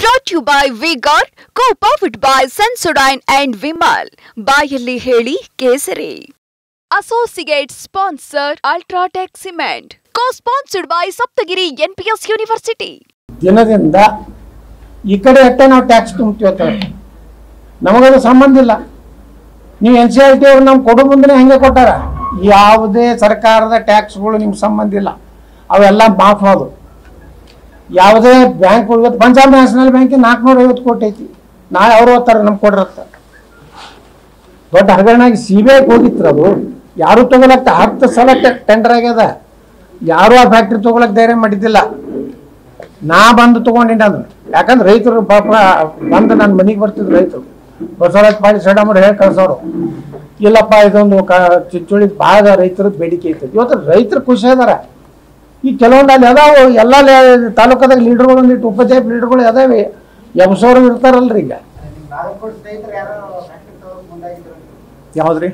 Brought to you by Vigor, co-powered by Sensodyne and Vimal. ಬಾಯಲ್ಲಿ ಹೇಳಿ ಕೇಸರಿ. Associate sponsor Ultratech Cement. Co-sponsored by Saptagiri NPS University. ದಿನದಿಂದ ಈ ಕಡೆ ಅಷ್ಟೇ ನಾವು ಟ್ಯಾಕ್ಸ್ ತುಂಬ್ತೀವಿ. ನಮಗದು ಸಂಬಂಧ ಇಲ್ಲ. ನೀವು NCLT ಅವರು ನಮ್ಗೆ ಕೊಡೋ ಮುಂದೆ ಹೆಂಗೆ ಕೊಟ್ಟಾರ? ಯಾವುದೇ ಸರ್ಕಾರದ ಟ್ಯಾಕ್ಸ್ಗಳು ನಿಮ್ಗೆ ಸಂಬಂಧ ಇಲ್ಲ. ಅವೆಲ್ಲ ಮಾಫ್ ಆದವು. ಯಾವುದೇ ಬ್ಯಾಂಕ್ ಇವತ್ತು ಪಂಜಾಬ್ ನ್ಯಾಷನಲ್ ಬ್ಯಾಂಕಿಗೆ 450 ಕೋಟಿ ಐತಿ. ನಾಳೆ ಅವರು ಹೋಗ್ತಾರೆ ನಮ್ಗೆ ಕೊಡ್ರತ್ತ. ದೊಡ್ಡ ಹಗರಣಾಗಿ CBI ಹೋಗಿತ್ತು. ಅದು ಯಾರು ತಗೊಳಕ್ಕೆ 10 ಸಲ ಟೆಂಡರ್ ಆಗ್ಯದ. ಯಾರು ಆ ಫ್ಯಾಕ್ಟ್ರಿ ತಗೊಳಕ್ ಧೈರ್ಯ ಮಾಡಿದ್ದಿಲ್ಲ. ನಾ ಬಂದು ತಗೊಂಡಿದ್ದೆ ಅದನ್ನು. ಯಾಕಂದ್ರೆ ರೈತರು ಪಾಪ ಬಂದು ನನ್ನ ಮನೆಗೆ ಬರ್ತಿದ್ರು ರೈತರು. ಬಸವರಾಜ್ ಪಾಳಿ ಸಡ ಮಾಡಿ ಹೇಳಿ ಕಳ್ಸೋರು. ಇಲ್ಲಪ್ಪ ಇದೊಂದು ಚಿಂಚೋಳಿ ಭಾಳ ರೈತರದ್ದು ಬೇಡಿಕೆ ಐತೆ. ಇವತ್ತು ರೈತರು ಖುಷಿ ಅದಾರ. ಈ ಕೆಲವೊಂದು ಅಲ್ಲಿ ಅದಾವು ಎಲ್ಲ ತಾಲೂಕದಾಗ ಲೀಡರ್ಗಳು ಒಂದಿಟ್ಟು ಉಪಜಾಪ್ ಲೀಡರ್ಗಳು ಅದಾವೆ. ಎಬ್ಸೋರು ಇರ್ತಾರಲ್ರಿ ಈಗ. ಯಾವ್ದ್ರಿ?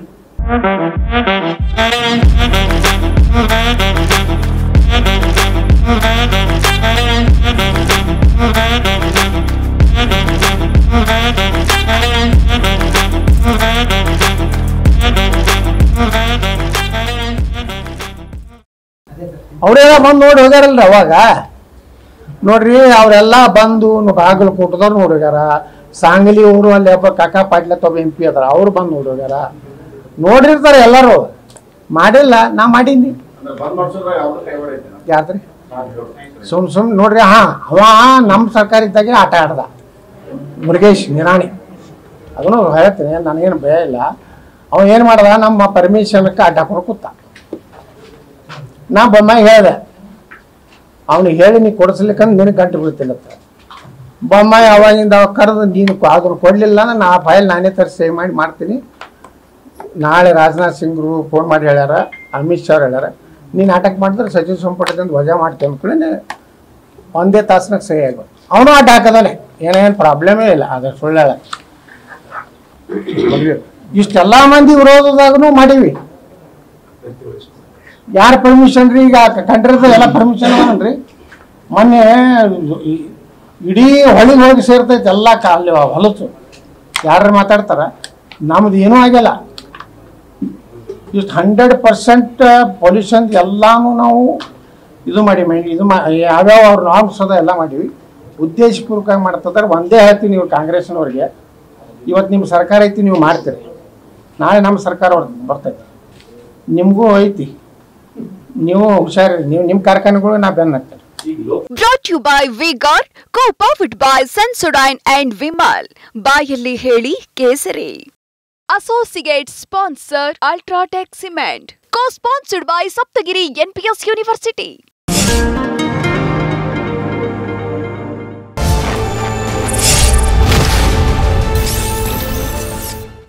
ಅವರೆಲ್ಲ ಬಂದು ನೋಡಿ ಹೋಗ್ಯಾರಲ್ರಿ. ಅವಾಗ ನೋಡ್ರಿ ಅವರೆಲ್ಲ ಬಂದು ಬಾಗಲಕೋಟದವ್ರು ನೋಡಿ ಹೋಗ್ಯಾರ. ಸಾಂಗ್ಲಿ ಅವರು ಅಲ್ಲಿ ಹಬ್ಬ ಕಾಕಾ ಪಾಟ್ಲ ಒಬ್ಬ MP ಅದಾರ, ಅವ್ರು ಬಂದು ನೋಡಿ ಹೋಗ್ಯಾರ. ನೋಡಿರ್ತಾರೆ ಎಲ್ಲರೂ. ಮಾಡಿಲ್ಲ, ನಾ ಮಾಡೀನಿ. ಯಾರ್ದ್ರಿ? ಸುಮ್ ನೋಡ್ರಿ. ಅವ ನಮ್ಮ ಸರ್ಕಾರ ಇದ್ದಾಗೆ ಆಟ ಆಡ್ದ, ಮುರುಗೇಶ್ ನಿರಾಣಿ. ಅದನ್ನು ಹೇಳ್ತೀನಿ, ನನಗೇನು ಭಯ ಇಲ್ಲ. ಅವ ಏನು ಮಾಡ್ದ, ನಮ್ಮ ಪರ್ಮಿಷನ್ಕ್ಕೆ ಅಡ್ಡ ಹಾಕೊಂಡು ಕೂತ. ನಾ ಬೊಮ್ಮಾಯಿ ಹೇಳಿದೆ, ಅವನಿಗೆ ಹೇಳಿ ನೀ ಕೊಡಿಸ್ಲಿಕ್ಕಂದ್ರೆ ನಿನಗೆ ಗಂಟೆ ಬೀಳ್ತಿಲ್ಲತ್ತ. ಬೊಮ್ಮಾಯಿ ಅವಾಗಿಂದ ಕರೆದು ನೀನು ಆದ್ರೂ ಕೊಡಲಿಲ್ಲ, ನಾನು ಆ ಫೈಲ್ ನಾನೇ ತರಿಸಿ ಸೇವ್ ಮಾಡಿ ಮಾಡ್ತೀನಿ. ನಾಳೆ ರಾಜನಾಥ್ ಸಿಂಗ್ರು ಫೋನ್ ಮಾಡಿ ಹೇಳ್ಯಾರ, ಅಮಿತ್ ಶಾ ಅವ್ರು ಹೇಳ್ಯಾರ, ನೀನು ನಾಟಕ ಮಾಡಿದ್ರೆ ಸಚಿವ ಸಂಪುಟದಿಂದ ವಜಾ ಮಾಡ್ತೀನಿ ಅಂದ್ಕೊಳ್ಳಿ ಒಂದೇ ತಾಸ್ನಾಗ ಸಹಿ ಆಗೋದು. ಅವನು ಅಡ್ಡ ಹಾಕದಾನೆ, ಏನೇನು ಪ್ರಾಬ್ಲಮೇ ಇಲ್ಲ. ಅದ್ರ ಸುಳ್ಳು ಹೇಳ. ಇಷ್ಟೆಲ್ಲ ಮಂದಿ ವಿರೋಧದಾಗೂ ಮಾಡೀವಿ. ಯಾರ ಪರ್ಮಿಷನ್ ರೀ? ಈಗ ಕಂಟ್ರಿದ ಎಲ್ಲ ಪರ್ಮಿಷನ್ ಅವನ್ರಿ. ಮೊನ್ನೆ ಇಡೀ ಹೊಳಿಗೆ ಹೋಗಿ ಸೇರ್ತೈತೆ ಎಲ್ಲ ಅಲ್ಲಿ ಹೊಲಸು. ಯಾರು ಮಾತಾಡ್ತಾರ? ನಮ್ದು ಏನೂ ಆಗಿಲ್ಲ. ಇಷ್ಟು 100% ಪೊಲ್ಯೂಷನ್ ಎಲ್ಲಾನು ನಾವು ಇದು ಮಾಡಿ ಯಾವ್ಯಾವ ಅವ್ರ ನಾರ್ಮ್ಸ್ ಅದ ಎಲ್ಲ ಮಾಡೀವಿ. ಉದ್ದೇಶಪೂರ್ವಕವಾಗಿ ಮಾಡ್ತಿದ್ದಾರೆ. ಒಂದೇ ಹೇಳ್ತೀನಿ ನೀವು ಕಾಂಗ್ರೆಸ್ನವ್ರಿಗೆ, ಇವತ್ತು ನಿಮ್ಮ ಸರ್ಕಾರ ಐತಿ, ನೀವು ಮಾಡ್ತೀರಿ. ನಾಳೆ ನಮ್ಮ ಸರ್ಕಾರ ಬರ್ತೈತಿ, ನಿಮಗೂ ಐತಿ. ನೀವು ಹುಷಾರಿ, ನೀವು ನಿಮ್ಮ ಕಾರ್ಖಾನೆಗಳು ನಾ ಬೆನ್ನ ಹಾಕ್ತೇನೆ. Brought to you by Vigor, co-powered by Sensodyne and Vimal. ಬಾಯಲ್ಲಿ ಹೇಳಿ ಕೇಸರಿ. Associate sponsor Ultratech Cement. Co-sponsored by Saptagiri NPS University.